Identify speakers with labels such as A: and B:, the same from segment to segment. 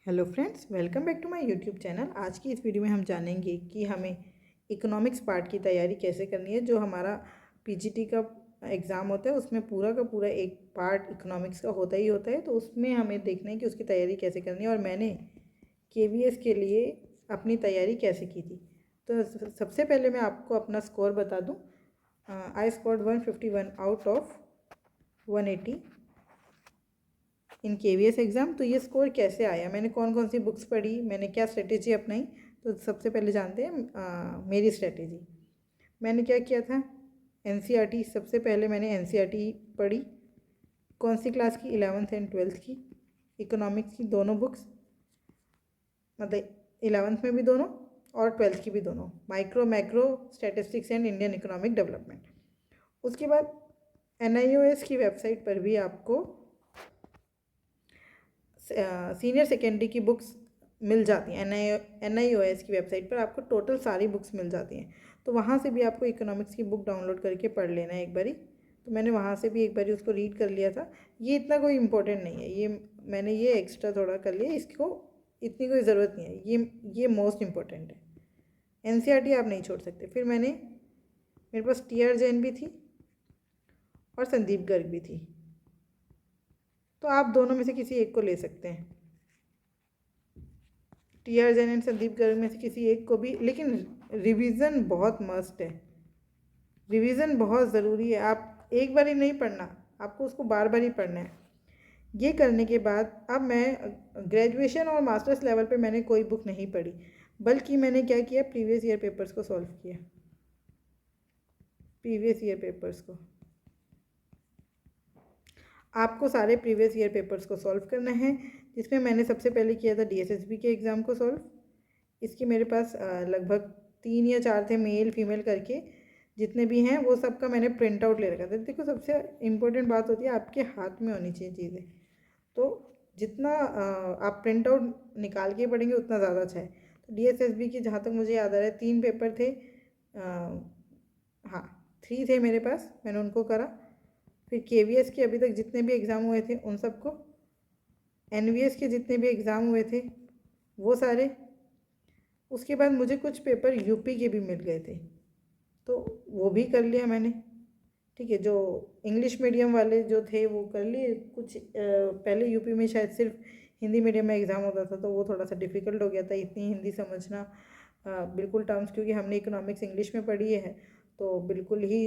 A: Hello friends, welcome back to my YouTube channel. आज की इस वीडियो में हम जानेंगे कि हमें इकोनॉमिक्स पार्ट की तैयारी कैसे करनी है। जो हमारा पीजीटी का एग्ज़ाम होता है उसमें पूरा का पूरा एक पार्ट इकोनॉमिक्स का होता ही होता है, तो उसमें हमें देखना है कि उसकी तैयारी कैसे करनी है और मैंने केवीएस के लिए अपनी तैयारी कैसे की थी। तो सबसे पहले मैं आपको अपना स्कोर बता दूँ। I scored 151 out of 180 in KVS exam. तो ये स्कोर कैसे आया, मैंने कौन कौन सी बुक्स पढ़ी, मैंने क्या स्ट्रेटेजी अपनाई। तो सबसे पहले जानते हैं मेरी स्ट्रेटेजी। मैंने क्या किया था, एनसीईआरटी सबसे पहले मैंने एनसीईआरटी पढ़ी। कौन सी क्लास की, 11th एंड 12th की। इकोनॉमिक्स की दोनों बुक्स, मतलब 11th में भी दोनों और 12th की भी दोनों, micro macro statistics and Indian economic development. उसके बाद एनआईओएस की वेबसाइट पर भी आपको सीनियर सेकेंडरी की बुक्स मिल जाती हैं। एनआईओएस की वेबसाइट पर आपको टोटल सारी बुक्स मिल जाती हैं, तो वहाँ से भी आपको इकोनॉमिक्स की बुक डाउनलोड करके पढ़ लेना है एक बारी। तो मैंने वहाँ से भी एक बारी उसको रीड कर लिया था। ये इतना कोई इम्पोर्टेंट नहीं है, ये मैंने ये एक्स्ट्रा थोड़ा कर लिया, इसको इतनी कोई ज़रूरत नहीं है। ये मोस्ट इम्पॉर्टेंट है। एनसीईआरटी आप नहीं छोड़ सकते। फिर मेरे पास टी आर जैन भी थी और संदीप गर्ग भी थी, तो आप दोनों में से किसी एक को ले सकते हैं, T R Jain and Sandeep Garg में से किसी एक को भी। लेकिन रिवीजन बहुत मस्ट है, रिवीजन बहुत ज़रूरी है। आप एक बार ही नहीं पढ़ना, आपको उसको बार बार ही पढ़ना है। ये करने के बाद अब मैं ग्रेजुएशन और मास्टर्स लेवल पे मैंने कोई बुक नहीं पढ़ी, बल्कि मैंने क्या किया, प्रीवियस ईयर पेपर्स को सॉल्व किया। प्रीवियस ईयर पेपर्स को आपको सारे प्रीवियस ईयर पेपर्स को सॉल्व करना है, जिसमें मैंने सबसे पहले किया था डीएसएसबी के एग्ज़ाम को सॉल्व। इसके मेरे पास लगभग 3 या 4 थे, मेल फीमेल करके जितने भी हैं वो सब का मैंने प्रिंट आउट ले रखा था। देखो, सबसे इम्पोर्टेंट बात होती है आपके हाथ में होनी चाहिए चीज़ें। तो जितना आप प्रिंट आउट निकाल के पढ़ेंगे उतना ज़्यादा अच्छा है। तो डीएसएसबी की जहाँ तक मुझे याद आ रहा है 3 पेपर थे, हाँ 3 थे मेरे पास, मैंने उनको करा। फिर केवीएस के अभी तक जितने भी एग्ज़ाम हुए थे उन सबको, एनवीएस के जितने भी एग्ज़ाम हुए थे वो सारे। उसके बाद मुझे कुछ पेपर यूपी के भी मिल गए थे, तो वो भी कर लिया मैंने। ठीक है, जो इंग्लिश मीडियम वाले जो थे वो कर लिए। कुछ पहले यूपी में शायद सिर्फ हिंदी मीडियम में एग्ज़ाम होता था, तो वो थोड़ा सा डिफ़िकल्ट हो गया था इतनी हिंदी समझना, बिल्कुल टर्म्स, क्योंकि हमने इकोनॉमिक्स इंग्लिश में पढ़ी है, तो बिल्कुल ही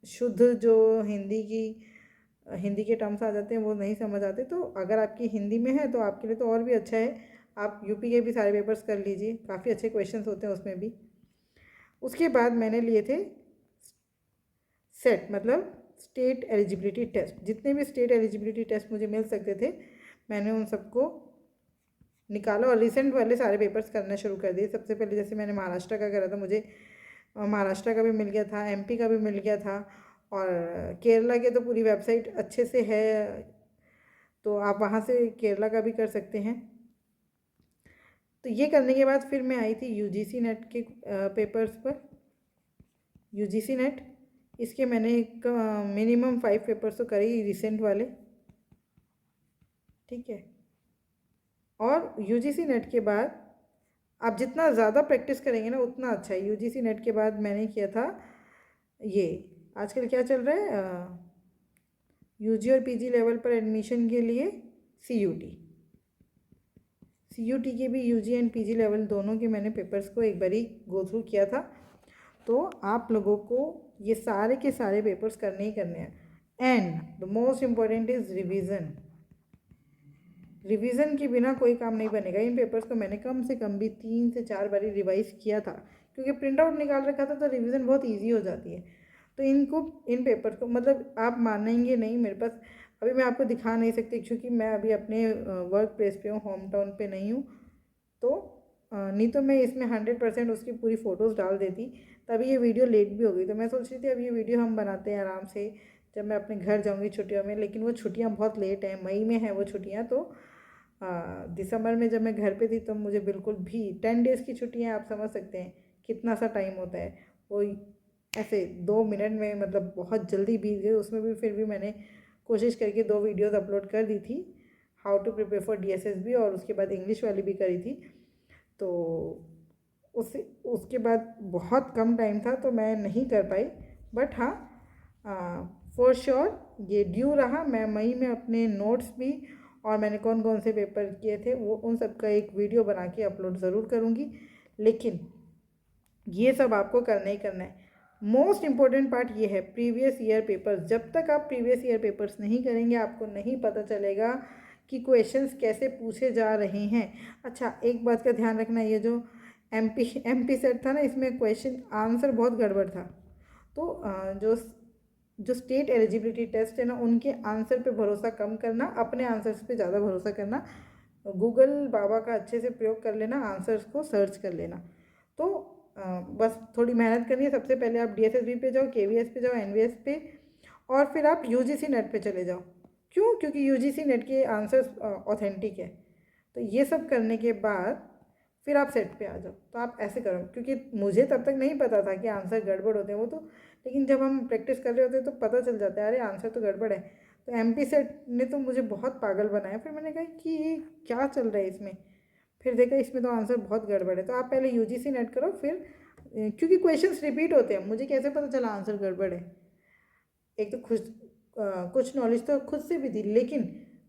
A: शुद्ध जो हिंदी के टर्म्स आ जाते हैं वो नहीं समझ आते। तो अगर आपकी हिंदी में है तो आपके लिए तो और भी अच्छा है, आप यूपी के भी सारे पेपर्स कर लीजिए, काफ़ी अच्छे क्वेश्चंस होते हैं उसमें भी। उसके बाद मैंने लिए थे सेट, मतलब स्टेट एलिजिबिलिटी टेस्ट। जितने भी स्टेट एलिजिबिलिटी टेस्ट मुझे मिल सकते थे मैंने उन सबको निकाला और रिसेंट वाले सारे पेपर्स करना शुरू कर दिए। सबसे पहले जैसे मैंने महाराष्ट्र का करा था, मुझे महाराष्ट्र का भी मिल गया था, एमपी का भी मिल गया था, और केरला के तो पूरी वेबसाइट अच्छे से है, तो आप वहाँ से केरला का भी कर सकते हैं। तो ये करने के बाद फिर मैं आई थी यूजीसी नेट के पेपर्स पर। यूजीसी नेट, इसके मैंने मिनिमम 5 पेपर्स तो करे ही, रिसेंट वाले। ठीक है, और यूजीसी नेट के बाद आप जितना ज़्यादा प्रैक्टिस करेंगे ना उतना अच्छा है। यूजीसी नेट के बाद मैंने किया था ये, आजकल क्या चल रहा है, यूजी और पीजी लेवल पर एडमिशन के लिए सीयूटी। सीयूटी के भी यूजी एंड पीजी लेवल दोनों के मैंने पेपर्स को एक बारी गो थ्रू किया था। तो आप लोगों को ये सारे के सारे पेपर्स करने ही करने हैं। And the most important is revision. Revision के बिना कोई काम नहीं बनेगा। इन पेपर्स को मैंने कम से कम भी 3 से 4 बारी रिवाइज किया था, क्योंकि प्रिंट आउट निकाल रखा था, तो रिवीजन बहुत ईजी हो जाती है। तो इन पेपर को, मतलब आप मानेंगे नहीं, मेरे पास अभी मैं आपको दिखा नहीं सकती क्योंकि मैं अभी अपने वर्क प्लेस पे हूँ, होम टाउन पे नहीं हूँ। तो नहीं तो मैं इसमें 100% उसकी पूरी फ़ोटोज़ डाल देती। तभी ये वीडियो लेट भी हो गई, तो मैं सोच रही थी अब ये वीडियो हम बनाते हैं आराम से जब मैं अपने घर जाऊँगी छुट्टियों में। लेकिन वो छुट्टियाँ बहुत लेट हैं, मई में है वो छुट्टियाँ। तो दिसंबर में जब मैं घर पे थी तो मुझे बिल्कुल भी 10 डेज़ की छुट्टियाँ, आप समझ सकते हैं कितना सा टाइम होता है वो, ऐसे 2 मिनट में, मतलब बहुत जल्दी बीत गई। उसमें भी फिर भी मैंने कोशिश करके 2 वीडियोज़ अपलोड कर दी थी। How to prepare for DSSB, और उसके बाद इंग्लिश वाली भी करी थी। तो उसके बाद बहुत कम टाइम था तो मैं नहीं कर पाई, बट हाँ फॉर श्योर ये ड्यू रहा। मैं मई में अपने नोट्स भी और मैंने कौन कौन से पेपर किए थे वो उन सब का एक वीडियो बना के अपलोड ज़रूर करूँगी। लेकिन ये सब आपको करना ही करना है। मोस्ट इम्पॉर्टेंट पार्ट ये है प्रीवियस ईयर पेपर्स। जब तक आप प्रीवियस ईयर पेपर्स नहीं करेंगे आपको नहीं पता चलेगा कि क्वेश्चंस कैसे पूछे जा रहे हैं। अच्छा, एक बात का ध्यान रखना, ये जो एमपी सेट था ना, इसमें क्वेश्चन आंसर बहुत गड़बड़ था। तो जो स्टेट एलिजिबिलिटी टेस्ट है ना, उनके आंसर पे भरोसा कम करना, अपने आंसर्स पे ज़्यादा भरोसा करना। गूगल बाबा का अच्छे से प्रयोग कर लेना, आंसर्स को सर्च कर लेना। तो बस थोड़ी मेहनत करनी है। सबसे पहले आप DSSB पे जाओ, KVS पे जाओ, NVS पे, और फिर आप UGC नेट पे चले जाओ। क्यों? क्योंकि UGC नेट के आंसर्स ऑथेंटिक है। तो ये सब करने के बाद फिर आप सेट पे आ जाओ। तो आप ऐसे करो, क्योंकि मुझे तब तक नहीं पता था कि आंसर गड़बड़ होते हैं वो तो, लेकिन जब हम प्रैक्टिस कर रहे होते हैं तो पता चल जाता है अरे आंसर तो गड़बड़ है। तो MP सेट ने तो मुझे बहुत पागल बनाया। फिर मैंने कहा कि ये क्या चल रहा है इसमें, फिर देखा इसमें तो आंसर बहुत गड़बड़ है। तो आप पहले UGC नेट करो, फिर क्योंकि क्वेश्चंस रिपीट होते हैं, मुझे कैसे पता चला आंसर गड़बड़ है। एक तो कुछ नॉलेज तो खुद से भी थी, लेकिन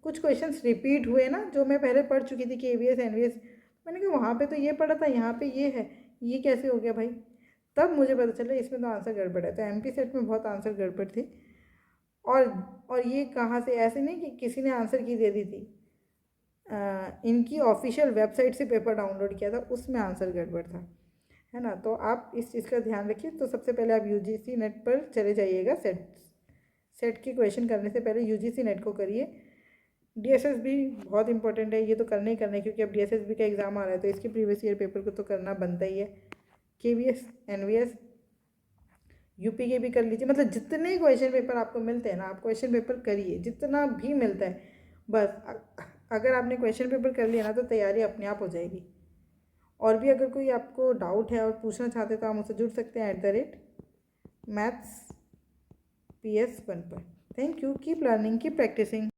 A: कुछ क्वेश्चंस रिपीट हुए ना जो मैं पहले पढ़ चुकी थी KVS NVS। मैंने कहा वहाँ पे तो ये पढ़ा था, यहाँ पे ये है, ये कैसे हो गया भाई। तब मुझे पता चला इसमें तो आंसर गड़बड़ है। तो MP सेट में बहुत आंसर गड़बड़ थे। और ये कहाँ से, ऐसे नहीं कि किसी ने आंसर की दे दी थी, इनकी ऑफिशियल वेबसाइट से पेपर डाउनलोड किया था, उसमें आंसर गड़बड़ था, है ना। तो आप इस चीज़ का ध्यान रखिए। तो सबसे पहले आप UGC नेट पर चले जाइएगा। सेट के क्वेश्चन करने से पहले UGC नेट को करिए। DSSB बहुत इंपॉर्टेंट है, ये तो करना ही करना है, क्योंकि अब DSSB का एग्ज़ाम आ रहा है तो इसके प्रीवियस ईयर पेपर को तो करना बनता ही है। KVS NVS UP के भी कर लीजिए। मतलब जितने क्वेश्चन पेपर आपको मिलते हैं ना, आप क्वेश्चन पेपर करिए जितना भी मिलता है। बस अगर आपने क्वेश्चन पेपर कर लिया ना तो तैयारी अपने आप हो जाएगी। और भी अगर कोई आपको डाउट है और पूछना चाहते हैं तो आप मुझसे जुड़ सकते हैं @mathsps1 पर। Thank you, keep learning, keep practising.